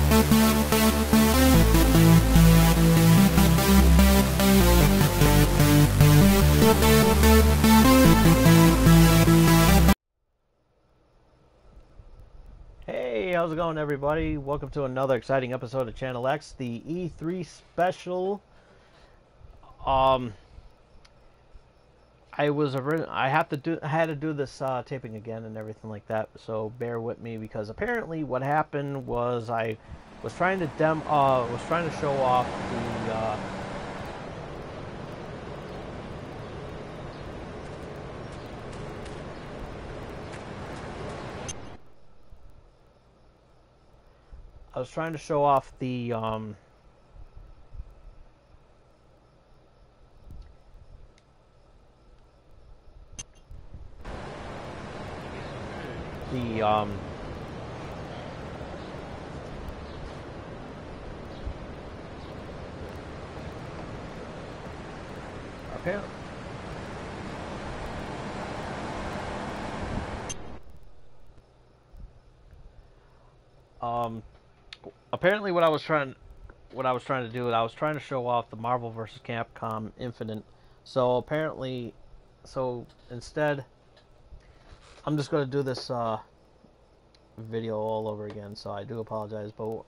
Hey, how's it going, everybody? Welcome to another exciting episode of Channel X, the E3 special. I had to do this taping again and everything like that, so bear with me, because apparently what happened was I was trying to show off the I was trying to show off the okay. Apparently what I was trying to do, I was trying to show off the Marvel vs. Capcom Infinite. So instead, I'm just going to do this video all over again. So I do apologize, but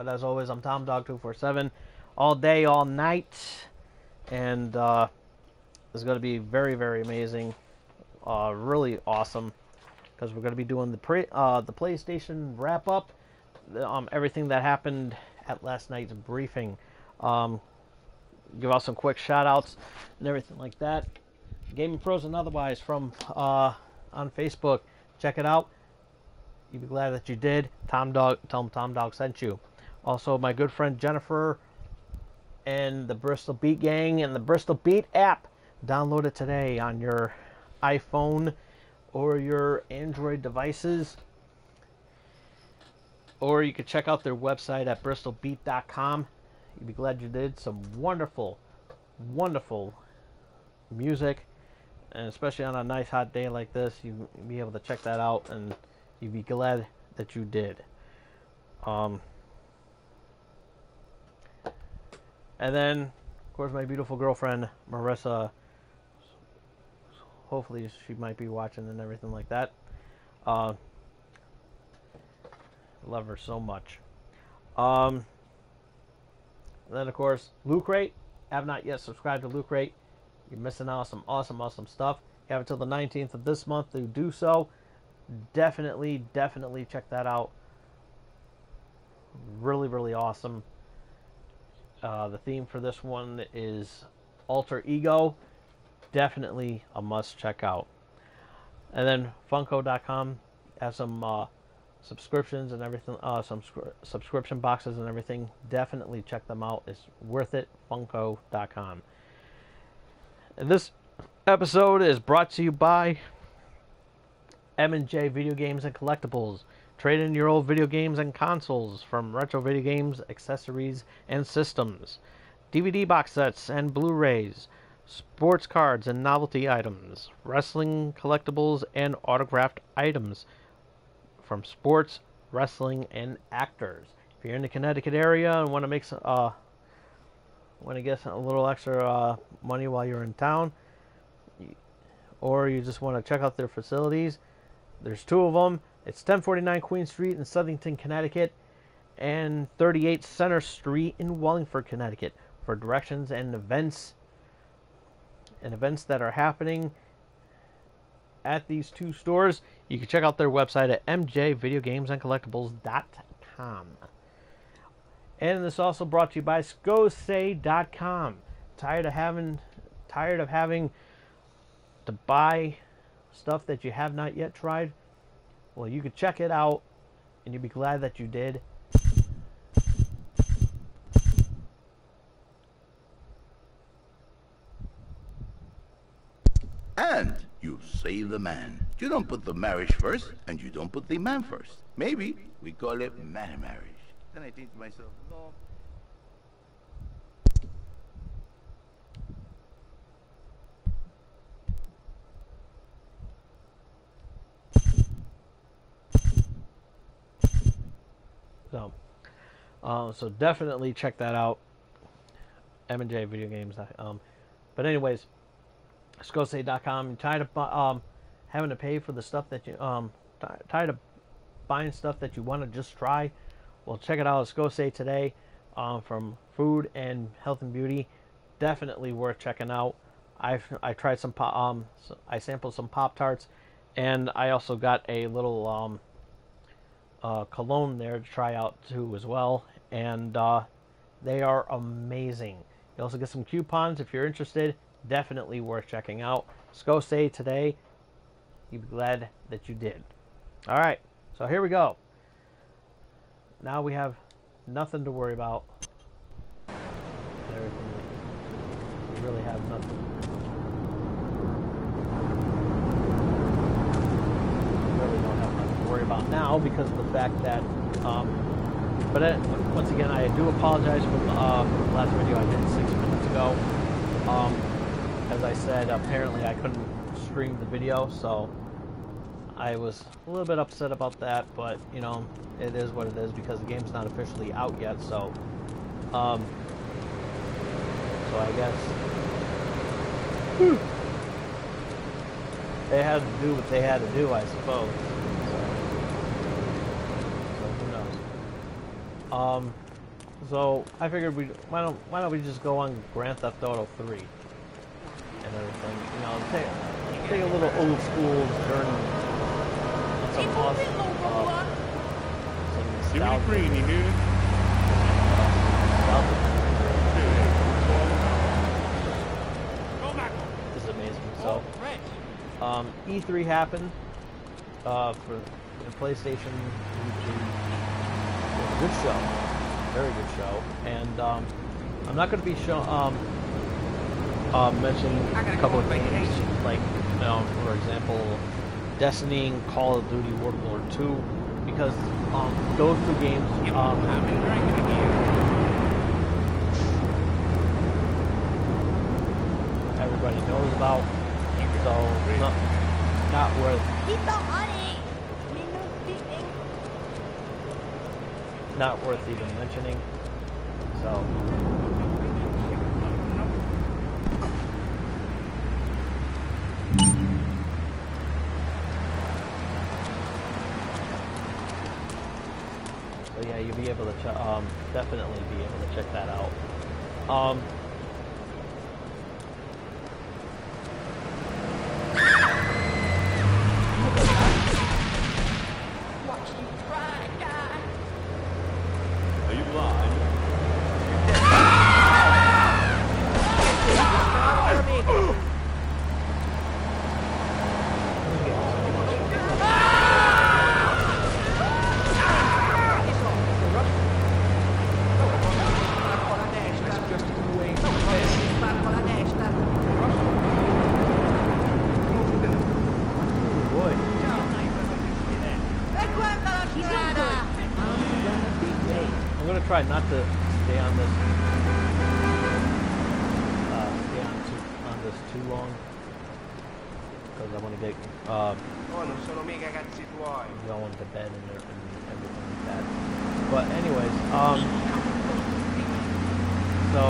as always, I'm Tom Dog 247, all day, all night, and it's going to be very, very amazing, really awesome, because we're going to be doing the PlayStation wrap up. Everything that happened at last night's briefing. Give out some quick shout outs and everything like that. Gaming Pros and Otherwise from on Facebook. Check it out. You'd be glad that you did. Tell them Tom Dog sent you. Also, my good friend Jennifer and the Bristol Beat Gang and the Bristol Beat app. Download it today on your iPhone or your Android devices. Or you could check out their website at bristolbeat.com. You'd be glad you did. Some wonderful, wonderful music. And especially on a nice hot day like this, you'll be able to check that out. And you'd be glad that you did. And then, of course, my beautiful girlfriend, Marissa. Hopefully she might be watching and everything like that. Love her so much. Then, of course, Loot Crate. Have not yet subscribed to Loot Crate. You're missing out on some awesome stuff. You have until the 19th of this month to do so. Definitely check that out. Really, really awesome. The theme for this one is Alter Ego. Definitely a must check out. And then Funko.com has some subscriptions and everything, some subscription boxes and everything. Definitely check them out. It's worth it. Funko.com. And this episode is brought to you by M&J Video Games and Collectibles. Trade in your old video games and consoles from retro video games, accessories, and systems. DVD box sets and Blu-rays. Sports cards and novelty items. Wrestling collectibles and autographed items from sports, wrestling, and actors. If you're in the Connecticut area and want to get a little extra money while you're in town, or you just want to check out their facilities, there's two of them. It's 1049 Queen Street in Southington, Connecticut, and 38 Center Street in Wallingford, Connecticut. For directions and events that are happening at these two stores, you can check out their website at mjvideogamesandcollectibles.com. And this is also brought to you by Scosay.com. Tired of having to buy stuff that you have not yet tried? Well, you could check it out, and you'd be glad that you did. And you save the man. You don't put the marriage first, and you don't put the man first. Maybe we call it man marriage. Then I think to myself, no. So, So definitely check that out. M&J Video Games. But anyways, Scosay.com. You're tired of having to pay for the stuff that you tired of buying stuff that you want to just try? Well, check it out. Let's go say today, from food and health and beauty. Definitely worth checking out. I tried some I sampled some Pop-Tarts, and I also got a little cologne there to try out too as well, and they are amazing. You also get some coupons if you're interested. Definitely worth checking out. Let's go say today. You'd be glad that you did. All right, so here we go. Now we have nothing to worry about. Everything. We really have nothing. We really don't have nothing to worry about now because of the fact that. Once again, I do apologize for the last video I did 6 minutes ago. As I said, apparently I couldn't stream the video, so I was a little bit upset about that, but you know, it is what it is because the game's not officially out yet, so I guess they had to do what they had to do, I suppose. So who knows? So I figured why don't we just go on Grand Theft Auto 3 and everything, you know, take a little old school journey. Some awesome, some nostalgia. This is amazing. So, E3 happened for the PlayStation E3. It was a good show, very good show, and I'm not going to be mentioning a couple of games like, you know, for example, Destiny and Call of Duty World War II, because those two games everybody knows about, so not worth even mentioning. So yeah, you'll be able to definitely be able to check that out. Are you blind? I'm gonna try not to stay on this too long because I want to get going to bed and everything like that. But anyways, so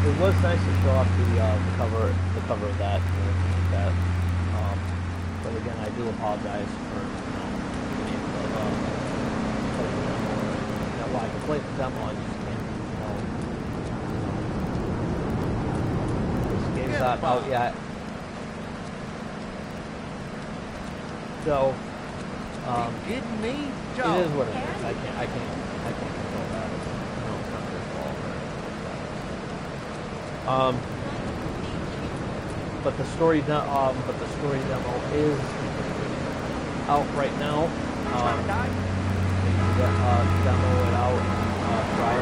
it was nice to show off the cover of that and everything like that. But again, I do apologize for being able to play the demo. Well, I can play the demo, I just can't, this game's not out yet. So, it is what it is. I can't control that. It's not their fault or anything like that. But the story demo is out right now. You can demo it out, try it.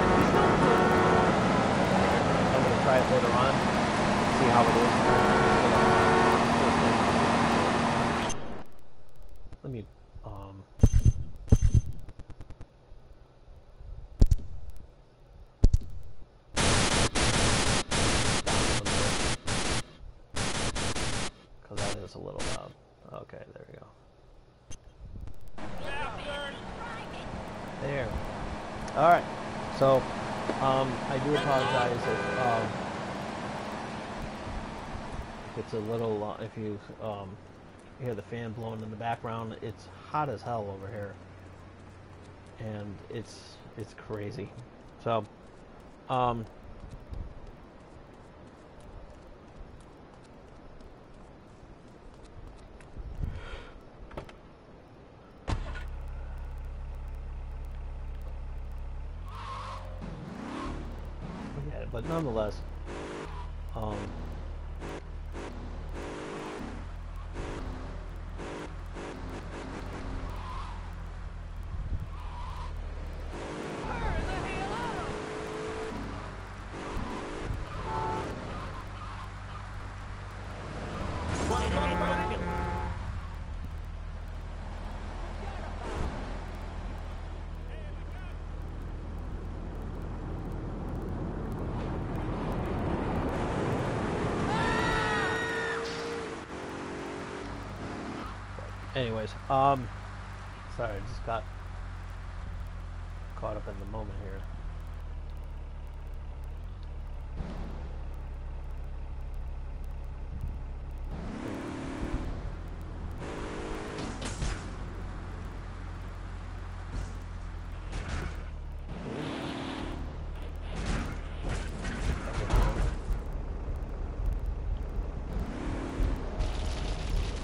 I'm gonna try it later on, see how it is. Let me because that is a little loud. Okay, there we go. There. Alright, so, I do apologize if it's a little, if you, hear the fan blowing in the background. It's hot as hell over here. And it's crazy. So, yeah, but nonetheless, anyways, sorry, I just got caught up in the moment here.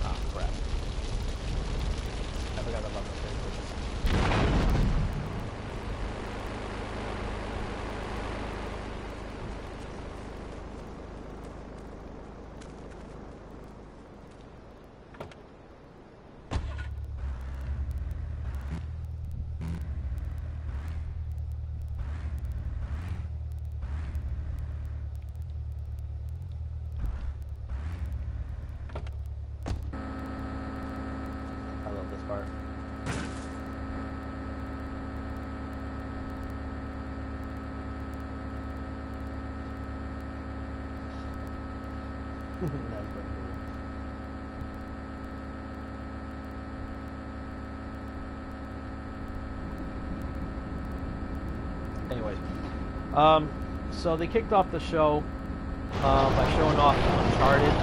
Ah, crap. I forgot about the thing. I love this part. That's pretty cool. Anyways, so they kicked off the show by showing off Uncharted.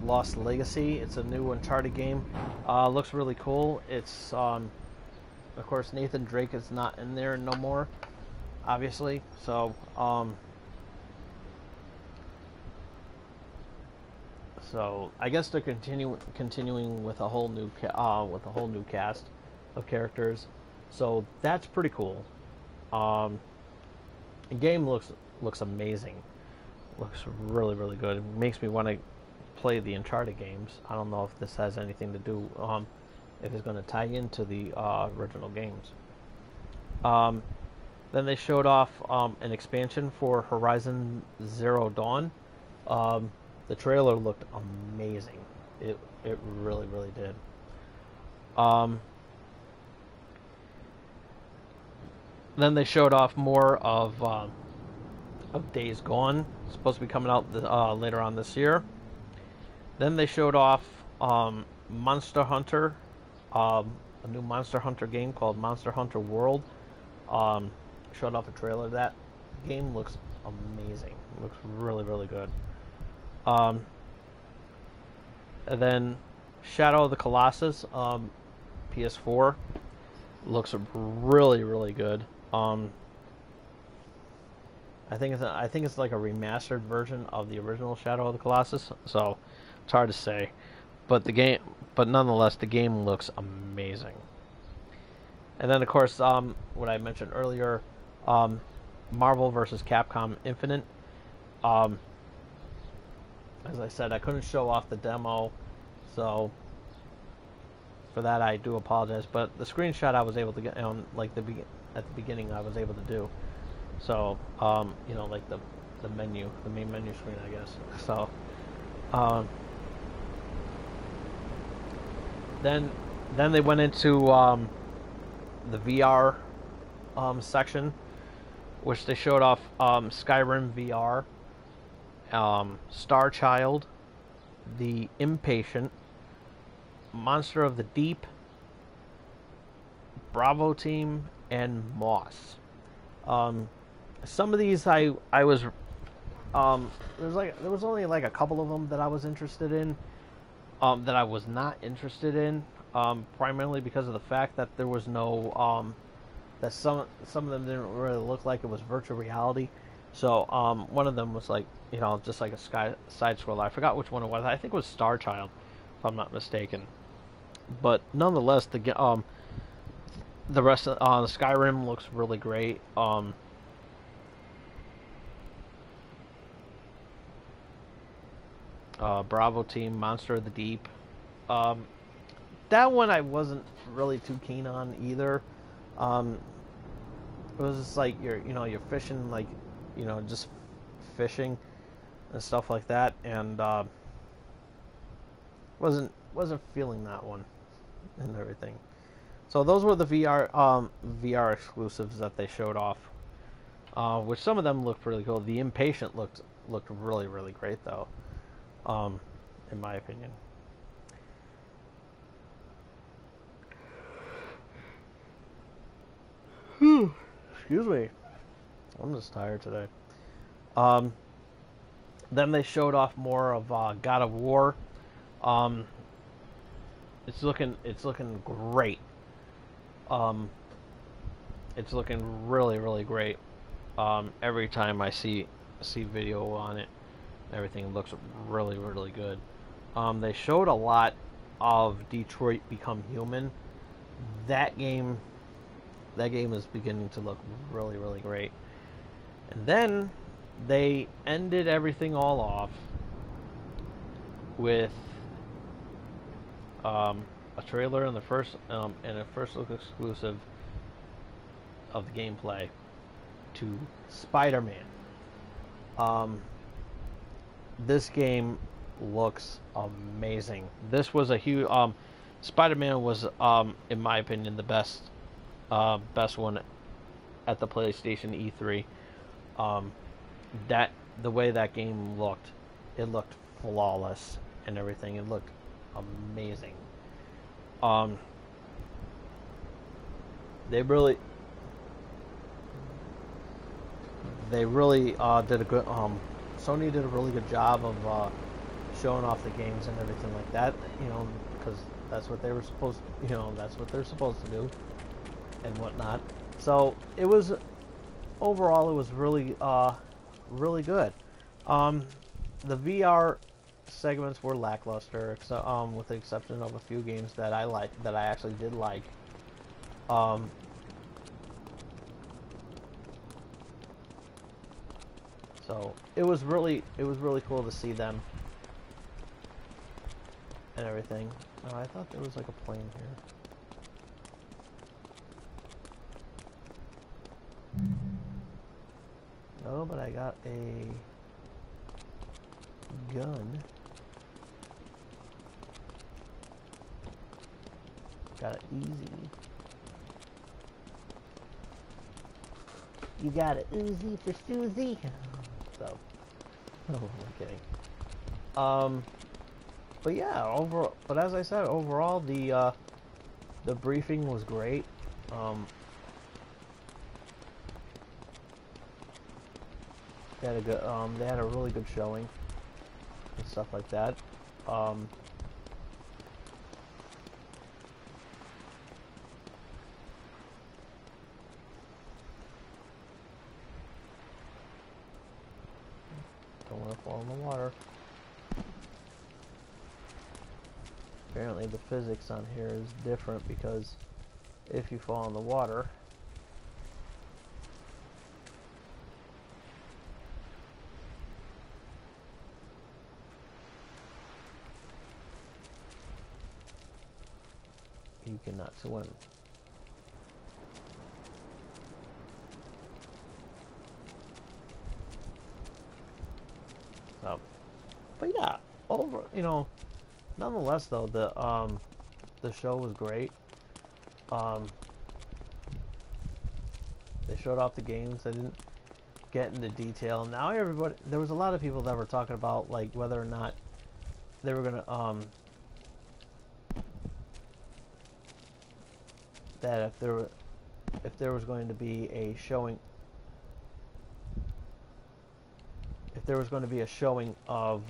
Lost Legacy. It's a new Uncharted game. Looks really cool. It's of course Nathan Drake is not in there no more, obviously. So I guess they're continuing with a whole new cast of characters. So that's pretty cool. The game looks amazing. Looks really, really good. It makes me want to play the Uncharted games. I don't know if this has anything to do, if it's going to tie into the original games. Then they showed off an expansion for Horizon Zero Dawn. The trailer looked amazing. It really, really did. Then they showed off more of Days Gone. It's supposed to be coming out later on this year. Then they showed off Monster Hunter, a new Monster Hunter game called Monster Hunter World. Showed off a trailer of that. The game looks amazing. It looks really, really good. And then Shadow of the Colossus, PS4, looks really, really good. I think it's like a remastered version of the original Shadow of the Colossus, so it's hard to say. But nonetheless, the game looks amazing. And then, of course, what I mentioned earlier, Marvel vs. Capcom Infinite. As I said, I couldn't show off the demo, so for that I do apologize. But the screenshot I was able to get on, like at the beginning, I was able to do. So, you know, like the menu, the main menu screen, I guess. So, then they went into the VR section, which they showed off Skyrim VR, Star Child, The Impatient, Monster of the Deep, Bravo Team, and Moss. Some of these I was there was only like a couple of them that I was interested in, that I was not interested in, primarily because of the fact that there was no that some of them didn't really look like it was virtual reality. So one of them was like, you know, just like a side scroller. I forgot which one it was. I think it was Star Child, if I'm not mistaken. But nonetheless, the rest of the Skyrim looks really great. Bravo Team, Monster of the Deep. That one I wasn't really too keen on either. It was just like you're fishing, like, just fishing and stuff like that, and wasn't feeling that one and everything. So those were the VR exclusives that they showed off, which some of them looked really cool. The Impatient looked really great though, in my opinion. Excuse me. I'm just tired today. Then they showed off more of God of War. It's looking great. It's looking really great. Every time I see video on it, everything looks really good. They showed a lot of Detroit Become Human. That game is beginning to look really great. And then they ended everything all off with a trailer and a first look exclusive of the gameplay to Spider-Man. This game looks amazing. This was a huge Spider-Man was, in my opinion, the best one at the PlayStation E3. The way that game looked, it looked flawless and everything. It looked amazing. They really did a good. Sony did a really good job of showing off the games and everything like that. Because that's what they were supposed. That's what they're supposed to do, and whatnot. So it was overall, it was really good. The VR segments were lackluster, with the exception of a few games that I actually did like. So it was really cool to see them and everything. Oh, I thought there was like a plane here. No, but I got a gun. Got it easy. You got it Uzi for Susie. So, I'm kidding. But yeah, but as I said, overall the briefing was great. They had a good, they had a really good showing and stuff like that. Don't want to fall in the water. Apparently the physics on here is different because if you fall in the water, you cannot swim. So, but yeah, nonetheless though, the show was great. They showed off the games. They didn't get into detail. Now there was a lot of people that were talking about like whether or not they were gonna that if there was going to be a showing of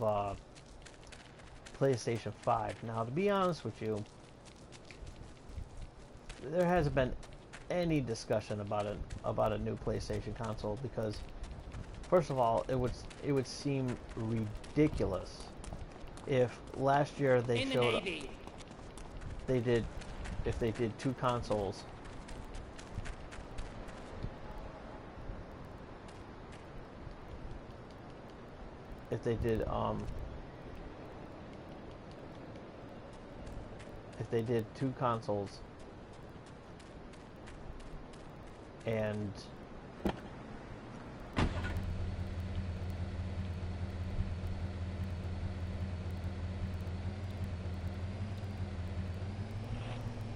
PlayStation 5. Now, to be honest with you, there hasn't been any discussion about a new PlayStation console because, first of all, it would seem ridiculous if last year they did two consoles. If they did two consoles and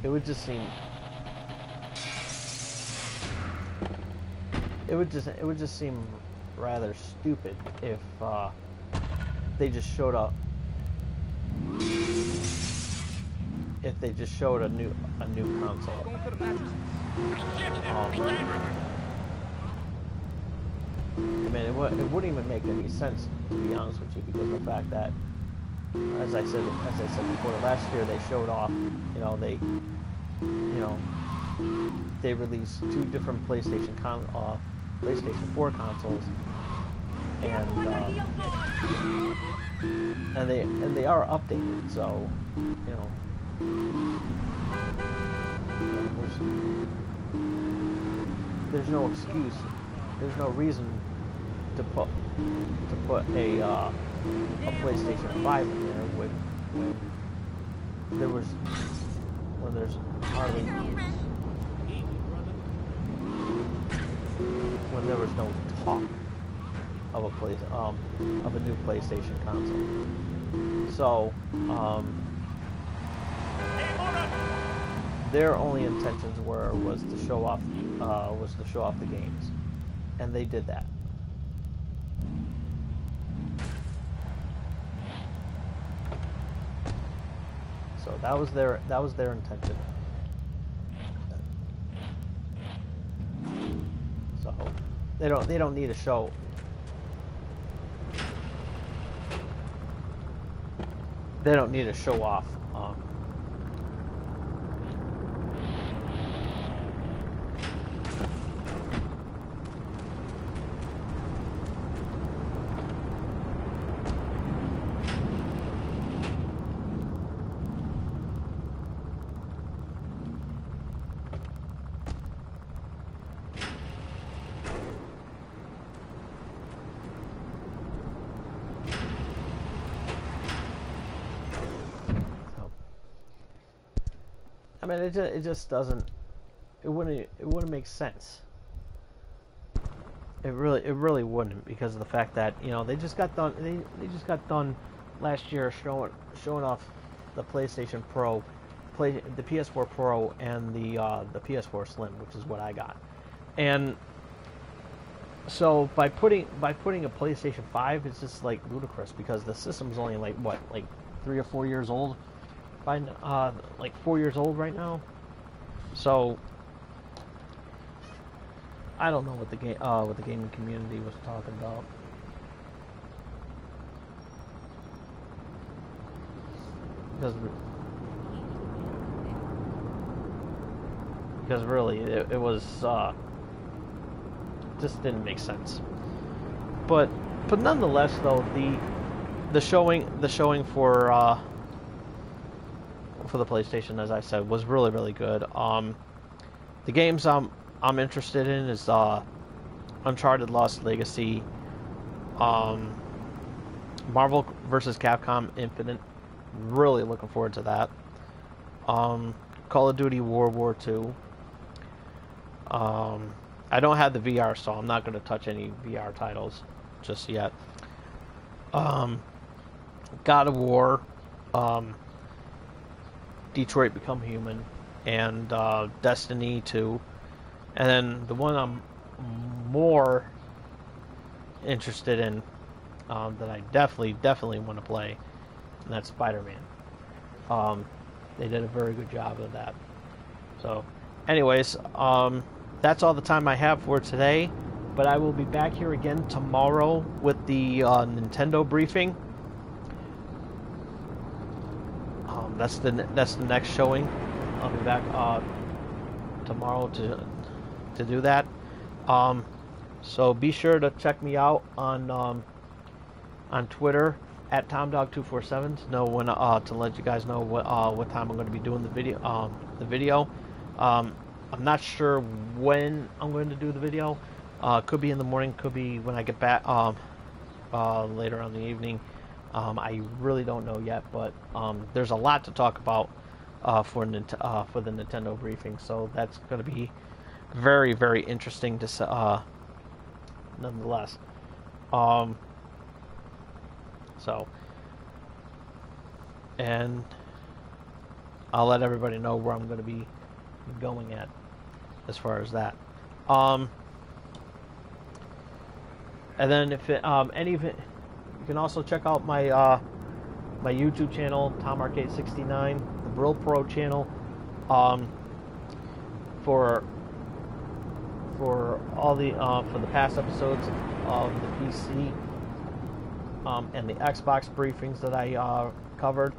it would just seem rather stupid if they just showed up. If they just showed a new console. I mean, it wouldn't even make any sense, to be honest with you, because of the fact that, as I said before, last year they showed off. They released two different PlayStation 4 consoles, and they are updated. So, there's no excuse. There's no reason to put a PlayStation 5 in there when there's hardly when there was no talk of a new PlayStation console. So their only intentions was to show off the games, and they did that. So that was their intention. So they don't need a show. They don't need to show off. I mean, it just doesn't. It wouldn't make sense. It really wouldn't, because of the fact that they just got done. They just got done last year showing off the PlayStation Pro, the PS4 Pro, and the PS4 Slim, which is what I got. And so by putting a PlayStation 5, it's just like ludicrous, because the system's only like 3 or 4 years old. Like 4 years old right now. So I don't know what the gaming community was talking about. Because really it was just didn't make sense. But nonetheless, though, the showing for the PlayStation, as I said, was really good. The games I'm interested in is Uncharted Lost Legacy, Marvel vs. Capcom Infinite. Really looking forward to that. Call of Duty World War II. I don't have the VR, so I'm not going to touch any VR titles just yet. God of War. Detroit Become Human, and Destiny 2, and then the one I'm more interested in, that I definitely want to play, and that's Spider-Man. They did a very good job of that. So anyways, that's all the time I have for today. But I will be back here again tomorrow with the Nintendo briefing. That's the next showing. I'll be back tomorrow to do that. So be sure to check me out on Twitter at TomDog247 to know when to let you guys know what time I'm going to be doing the video. I'm not sure when I'm going to do the video. Could be in the morning, could be when I get back later on in the evening. I really don't know yet, but there's a lot to talk about for the Nintendo briefing, so that's going to be very, very interesting to nonetheless. So, and I'll let everybody know where I'm going to be going at as far as that. And then if it, any of it, you can also check out my my YouTube channel, TomArcade69, the Brill Pro channel, for all the for the past episodes of the PC and the Xbox briefings that I covered.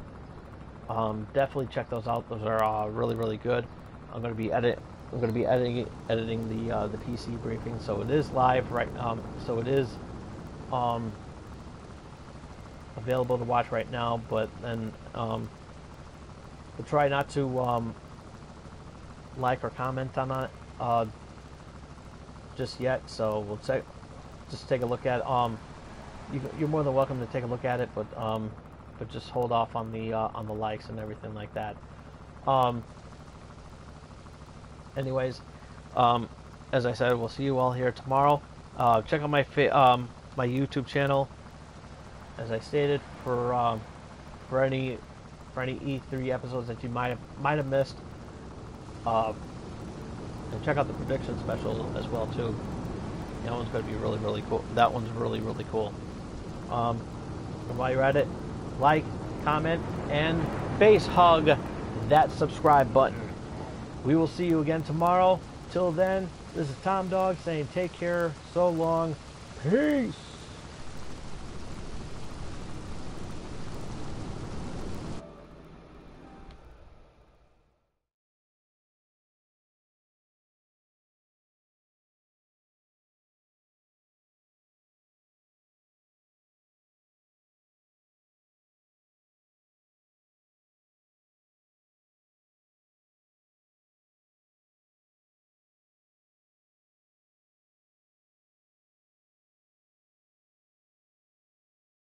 Definitely check those out. Those are really, really good. I'm going to be editing the PC briefing, so it is live right now. So it is available to watch right now. But then we'll try not to like or comment on it just yet. So we'll just take a look at you're more than welcome to take a look at it, but just hold off on the likes and everything like that. Anyways, as I said, we'll see you all here tomorrow. Check out my my YouTube channel, as I stated, for any E3 episodes that you might have missed. And check out the prediction special as well too. That one's going to be really, really cool. That one's really, really cool. And while you're at it, like, comment, and face hug that subscribe button. We will see you again tomorrow. Till then, this is Tom Dog saying take care, so long, peace.